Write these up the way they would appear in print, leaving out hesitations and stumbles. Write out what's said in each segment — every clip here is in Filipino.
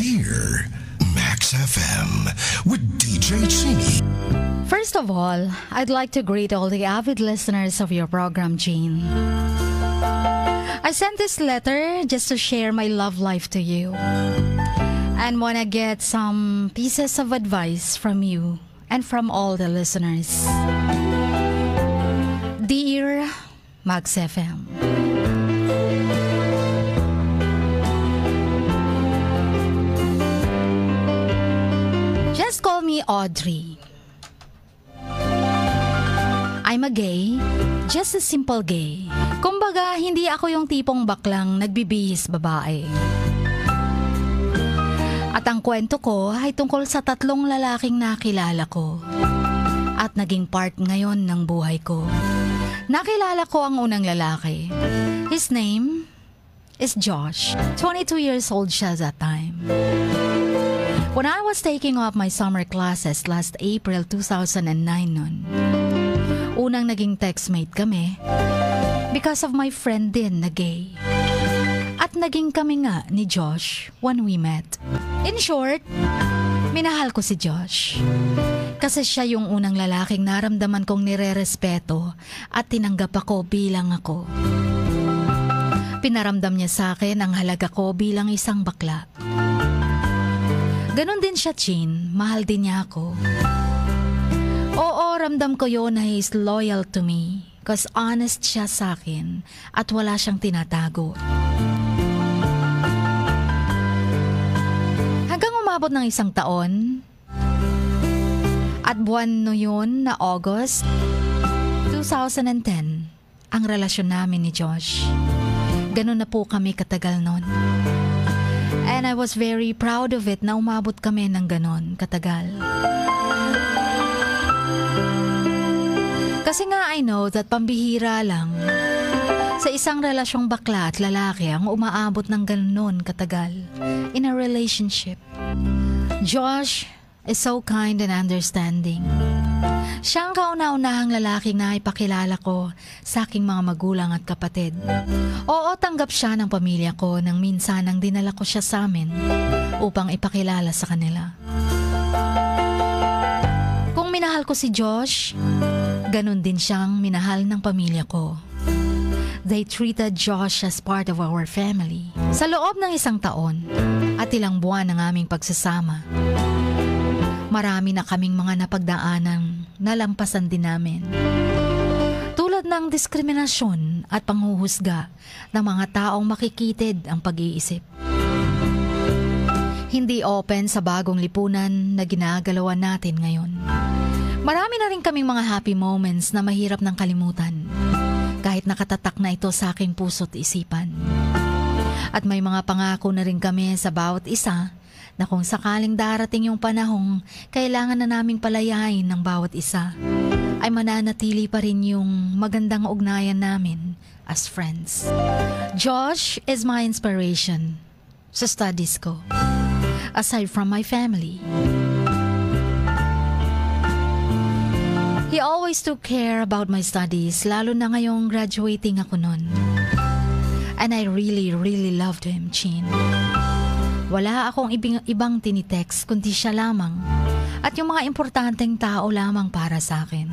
Dear Max FM with DJ Chinny. First of all, I'd like to greet all the avid listeners of your program, Jean. I sent this letter just to share my love life to you and want to get some pieces of advice from you and from all the listeners. Dear Max FM, just call me Audrey. I'm a gay, just a simple gay. Kumbaga, hindi ako yung tipong baklang nagbibihis babae. At ang kwento ko ay tungkol sa 3 lalaking nakilala ko at naging part ngayon ng buhay ko. Nakilala ko ang unang lalaki. His name is Josh. 22 years old siya that time. When I was taking up my summer classes last April 2009 nun, unang naging textmate kami because of my friend din na gay. At naging kami nga ni Josh when we met. In short, minahal ko si Josh. Kasi siya yung unang lalaking naramdaman kong nire-respeto at tinanggap ako bilang ako. Pinaramdam niya sa akin ang halaga ko bilang isang bakla. Ganon din siya, Chin. Mahal din niya ako. Oo, ramdam ko yun na he's loyal to me because honest siya sa akin at wala siyang tinatago. Hanggang umabot ng 1 taon at buwan no yun na August 2010 ang relasyon namin ni Josh. Ganon na po kami katagal nun. And I was very proud of it na umabot kami ng ganon katagal. Kasi nga I know that pambihira lang sa isang relasyong bakla at lalaki ang umaabot ng ganon katagal in a relationship. Josh is so kind and understanding. Siya ang kauna-unahang lalaki na ipakilala ko sa aking mga magulang at kapatid. Oo, tanggap siya ng pamilya ko nang minsan nang dinala ko siya sa amin upang ipakilala sa kanila. Kung minahal ko si Josh, ganun din siyang minahal ng pamilya ko. They treated Josh as part of our family. Sa loob ng 1 taon at ilang buwan ng aming pagsasama, marami na kaming mga napagdaanang nalampasan din namin. Tulad ng diskriminasyon at panghuhusga ng mga taong makikitid ang pag-iisip. Hindi open sa bagong lipunan na ginagalawan natin ngayon. Marami na rin kaming mga happy moments na mahirap ng kalimutan, kahit nakatatak na ito sa aking puso't isipan. At may mga pangako na rin kami sa bawat isa na kung sakaling darating yung panahong kailangan na naming palayain ng bawat isa, ay mananatili pa rin yung magandang ugnayan namin as friends. Josh is my inspiration sa studies ko, aside from my family. He always took care about my studies, lalo na ngayong graduating ako nun. And I really, really loved him, Chin. Wala akong ibang tinitext kundi siya lamang at yung mga importanteng tao lamang para sa akin.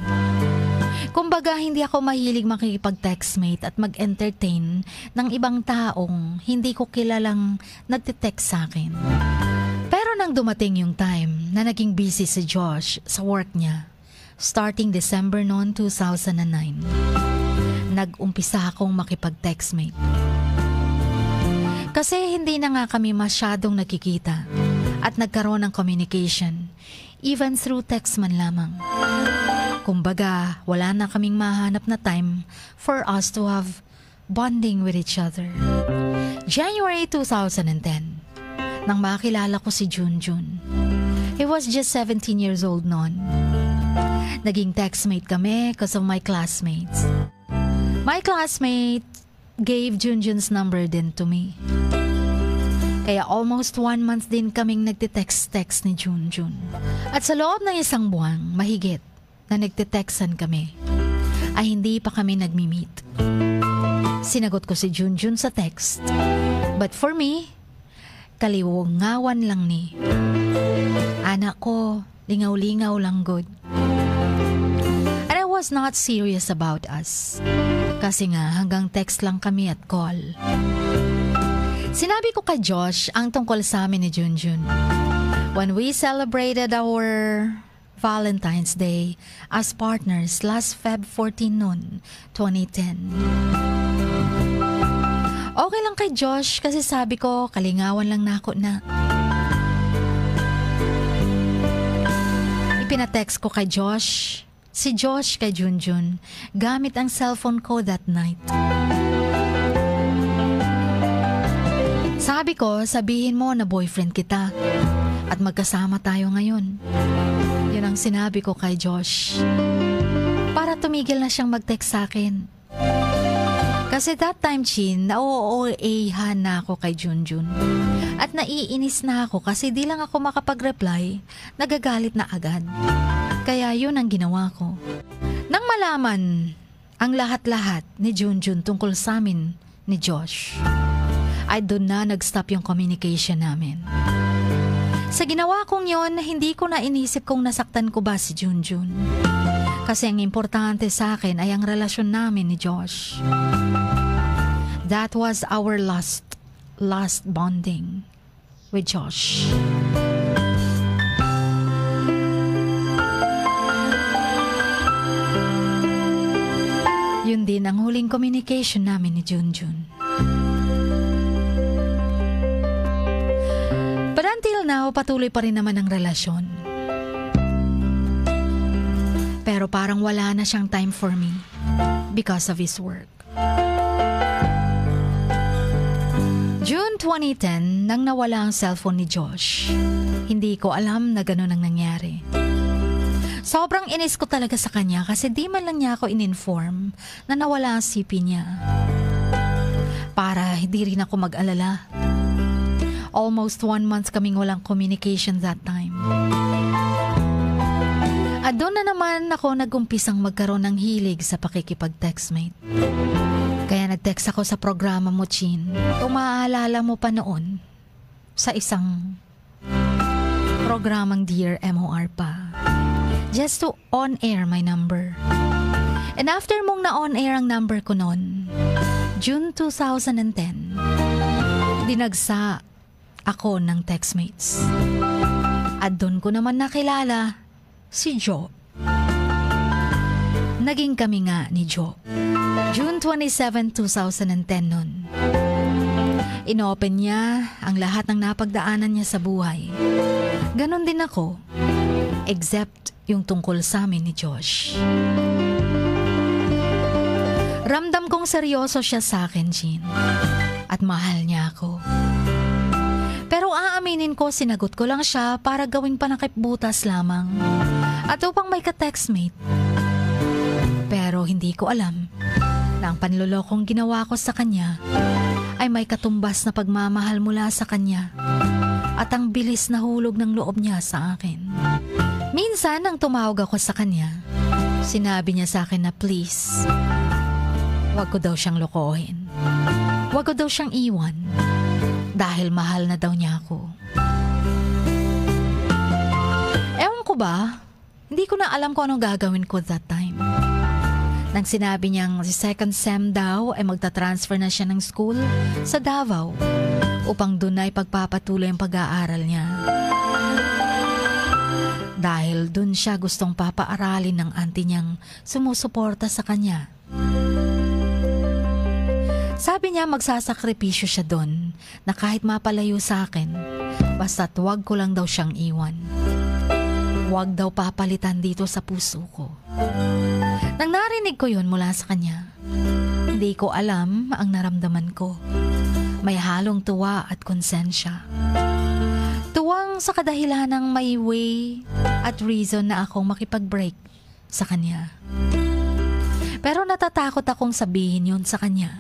Kumbaga, hindi ako mahilig makikipag-textmate at mag-entertain ng ibang taong hindi ko kilalang nagtitext sa akin. Pero nang dumating yung time na naging busy si Josh sa work niya, starting December noon 2009, nag-umpisa akong makipag-textmate. Kasi hindi na nga kami masyadong nakikita at nagkaroon ng communication, even through text man lamang. Kumbaga, wala na kaming mahanap na time for us to have bonding with each other. January 2010, nang makilala ko si Junjun. He was just 17 years old noon. Naging textmate kami because of my classmates. My classmate gave Junjun's number din to me. Kaya almost 1 month din kaming nagtitext-text ni Junjun. At sa loob ng 1 buwan, mahigit na nagtitextan kami, ay hindi pa kami nagmi-meet. Sinagot ko si Junjun sa text. But for me, kaliwangawan lang ni. Anak ko, lingaw-lingaw lang good. And I was not serious about us. Kasi nga hanggang text lang kami at call. Sinabi ko kay Josh ang tungkol sa amin ni Junjun. When we celebrated our Valentine's Day as partners last Feb 14 noon, 2010. Okay lang kay Josh kasi sabi ko kalingawan lang na ako na. Ipinatext ko kay Josh, si Josh kay Junjun, gamit ang cellphone ko that night. Sabi ko, sabihin mo na boyfriend kita at magkasama tayo ngayon. Yun ang sinabi ko kay Josh. Para tumigil na siyang mag-text sa akin. Kasi that time, Chin, na-OOA-han na ako kay Junjun. At naiinis na ako kasi di lang ako makapag-reply, nagagalit na agad. Kaya yun ang ginawa ko. Nang malaman ang lahat-lahat ni Junjun tungkol sa amin ni Josh, ay doon na nag-stop yung communication namin. Sa ginawa kong yon, hindi ko na inisip kung nasaktan ko ba si Junjun. Kasi ang importante sa akin ay ang relasyon namin ni Josh. That was our last bonding with Josh. Yun din ang huling communication namin ni Junjun. But until now, patuloy pa rin naman ang relasyon. Pero parang wala na siyang time for me because of his work. June 2010, nang nawala ang cellphone ni Josh. Hindi ko alam na ganun ang nangyari. Sobrang inis ko talaga sa kanya kasi di man lang niya ako in-inform na nawala ang CP niya. Para hindi rin ako mag-alala. Almost 1 month kaming walang communication that time. At doon na naman ako nag-umpisang magkaroon ng hilig sa pakikipag-textmate. Kaya nag-text ako sa programa mo, Chin. Kung maaalala mo pa noon, sa isang programang Dear MOR pa. Just to on-air my number. And after mong na-on-air ang number ko noon, June 2010, dinagsa ako ng textmates. At doon ko naman nakilala si Joe. Naging kami nga ni Joe. June 27, 2010 nun. Inopen niya ang lahat ng napagdaanan niya sa buhay. Ganon din ako, except yung tungkol sa amin ni Josh. Ramdam kong seryoso siya sa akin, Jean. At mahal niya ako. Pero aaminin ko, sinagot ko lang siya para gawing panakipbutas lamang. At upang may ka-textmate. Pero hindi ko alam na ang panlolokong ginawa ko sa kanya ay may katumbas na pagmamahal mula sa kanya at ang bilis na hulog ng loob niya sa akin. Minsan nang tumawag ako sa kanya, sinabi niya sa akin na please, wag ko daw siyang lokohin. Wag ko daw siyang iwan. Dahil mahal na daw niya ako. Ewan ko ba, hindi ko na alam kung anong gagawin ko that time. Nang sinabi niyang si second sem daw ay magta-transfer na siya ng school sa Davao upang doon ay pagpapatuloy ang pag-aaral niya. Dahil doon siya gustong papaaralin ng auntie niyang sumusuporta sa kanya. Sabi niya magsasakripisyo siya doon na kahit mapalayo sa akin, basta't wag ko lang daw siyang iwan. Wag daw papalitan dito sa puso ko. Nang narinig ko yun mula sa kanya, hindi ko alam ang naramdaman ko. May halong tuwa at konsensya. Tuwang sa kadahilanang may way at reason na akong makipag-break sa kanya. Pero natatakot akong sabihin yun sa kanya.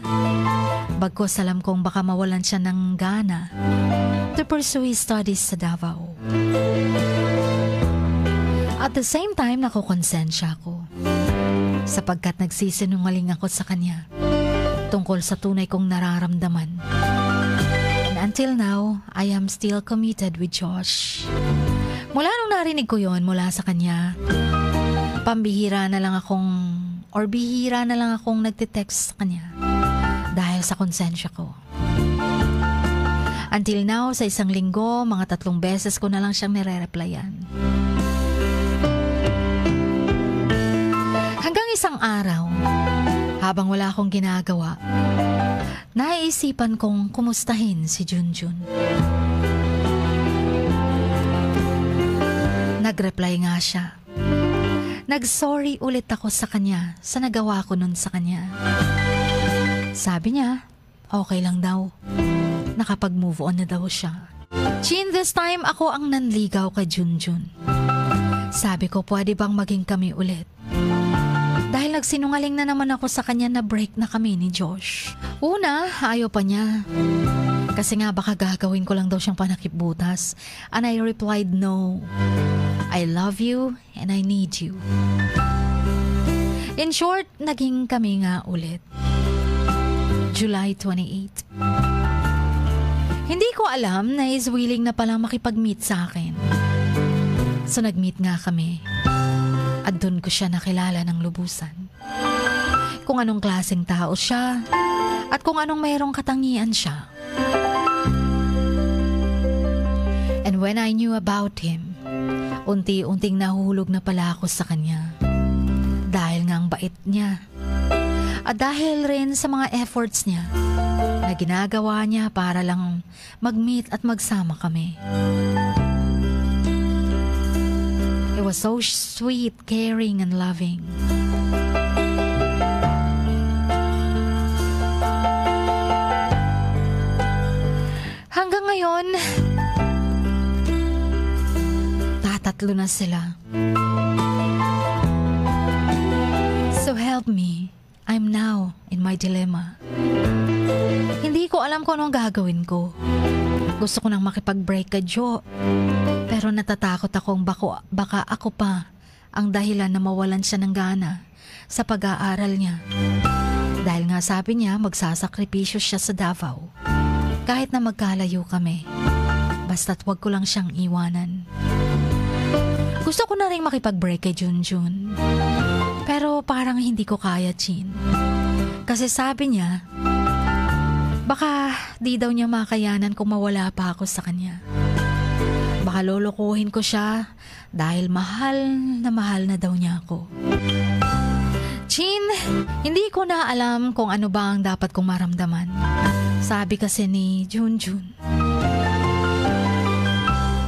Bagkus alam kong baka mawalan siya ng gana to pursue his studies sa Davao. At the same time, nakukonsensya ako. Sapagkat nagsisinungaling ako sa kanya tungkol sa tunay kong nararamdaman. And until now, I am still committed with Josh. Mula nung narinig ko yon mula sa kanya, bihira na lang akong nagte-text sa kanya dahil sa konsensya ko. Until now, sa isang linggo, mga 3 beses ko na lang siyang nire-replyan. Hanggang isang araw, habang wala akong ginagawa, naiisipan kong kumustahin si Junjun. Nag-reply nga siya. Nag-sorry ulit ako sa kanya sa nagawa ko nun sa kanya. Sabi niya, okay lang daw. Nakapag-move on na daw siya. Chin, this time ako ang nanligaw kay Junjun. Sabi ko, pwede bang maging kami ulit? Dahil nagsinungaling na naman ako sa kanya na break na kami ni Josh. Una, ayaw pa niya. Kasi nga baka gagawin ko lang daw siyang panakipbutas. And I replied, no. I love you and I need you. In short, naging kami nga ulit. July 28. Hindi ko alam na is willing na palang makipag-meet sa akin. So nag-meet nga kami. At doon ko siya nakilala ng lubusan. Kung anong klaseng tao siya at kung anong mayroong katangian siya. And when I knew about him, unti-unting nahuhulog na pala ako sa kanya. Dahil nga ang bait niya. At dahil rin sa mga efforts niya na ginagawa niya para lang mag-meet at magsama kami. It was so sweet, caring, and loving. Hanggang ngayon, tatatlo na sila. So help me, I'm now in my dilemma. Hindi ko alam kung anong gagawin ko. Gusto ko nang makipag-break kay Jo. Pero natatakot akong baka ako pa ang dahilan na mawalan siya ng gana sa pag-aaral niya. Dahil nga sabi niya magsasakripisyo siya sa Davao. Kahit na magkalayo kami. Basta't wag ko lang siyang iwanan. Gusto ko na rin makipag-break kay Junjun. Pero parang hindi ko kaya, Chin. Kasi sabi niya, baka di daw niya makayanan kung mawala pa ako sa kanya. Baka lolokohin ko siya dahil mahal na daw niya ako. Chin, hindi ko na alam kung ano ba ang dapat kong maramdaman. Sabi kasi ni Junjun,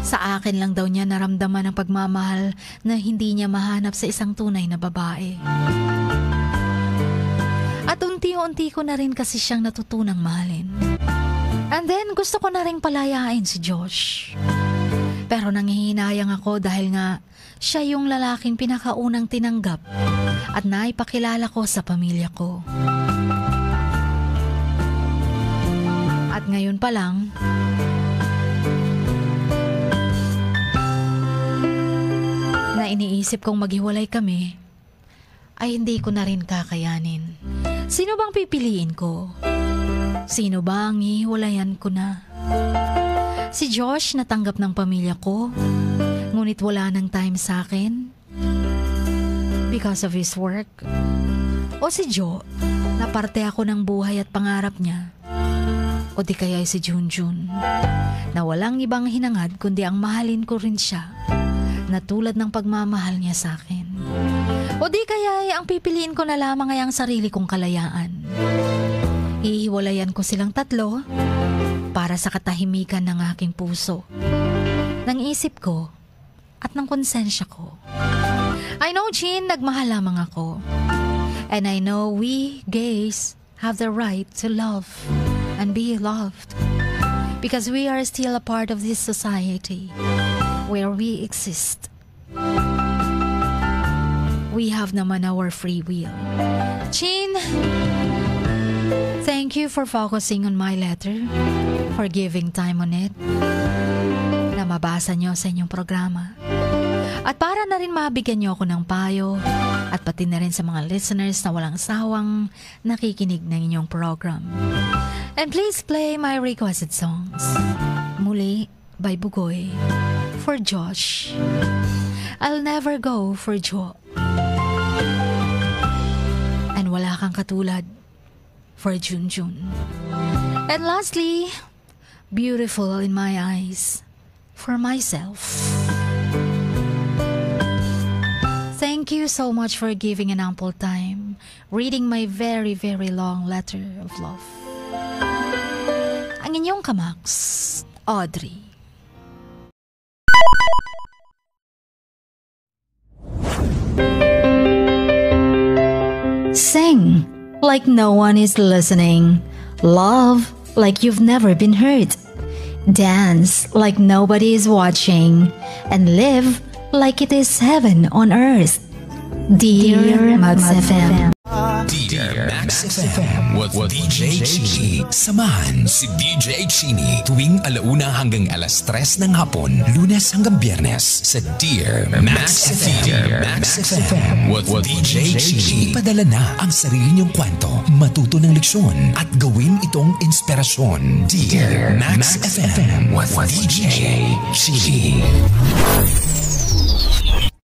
sa akin lang daw niya naramdaman ang pagmamahal na hindi niya mahanap sa isang tunay na babae. At unti-unti ko na rin kasi siyang natutunang mahalin. And then gusto ko na rin palayain si Josh. Pero nanghihinayang ako dahil nga siya yung lalaking pinakaunang tinanggap at naipakilala ko sa pamilya ko. At ngayon pa lang, na iniisip kong maghiwalay kami, ay hindi ko na rin kakayanin. Sino bang pipiliin ko? Sino ba ang hihiwalayan ko na? Si Josh natanggap ng pamilya ko, ngunit wala ng time sa akin because of his work. O si Jo, na parte ako ng buhay at pangarap niya. O di kaya si Junjun, na walang ibang hinangad kundi ang mahalin ko rin siya, na tulad ng pagmamahal niya sa akin. O di kaya ang pipiliin ko na lamang ay ang sarili kong kalayaan. Ihiwalayan ko silang tatlo para sa katahimikan ng aking puso, ng isip ko at ng konsensya ko. I know, Chin, nagmahal lamang ako. And I know we gays have the right to love and be loved because we are still a part of this society where we exist. We have naman our free will. Chin, thank you for focusing on my letter, for giving time on it, na mabasa nyo sa inyong programa. At para na rin mabigyan nyo ako ng payo at pati na rin sa mga listeners na walang sawang nakikinig ng inyong program. And please play my requested songs. Muli, by Bugoy, for Josh. I'll never go for Jo. And Wala Kang Katulad, for Junjun. And lastly, Beautiful in My Eyes, for myself. Thank you so much for giving an ample time reading my very, very long letter of love. Ang inyong kamaks, Audrey. Sing like no one is listening. Love like you've never been hurt. Dance like nobody is watching. And live like it is heaven on earth. Dear Max FM. Dear Max FM with DJ Chini. Samahan si DJ Chini tuwing 1:00 hanggang 3:00 ng hapon, Lunes hanggang Biyernes sa Dear Max FM. Dear Max FM with DJ Chini. Ipadala na ang sarili niyong kwento, matuto ng leksyon at gawin itong inspirasyon. Dear Max FM with DJ Chini.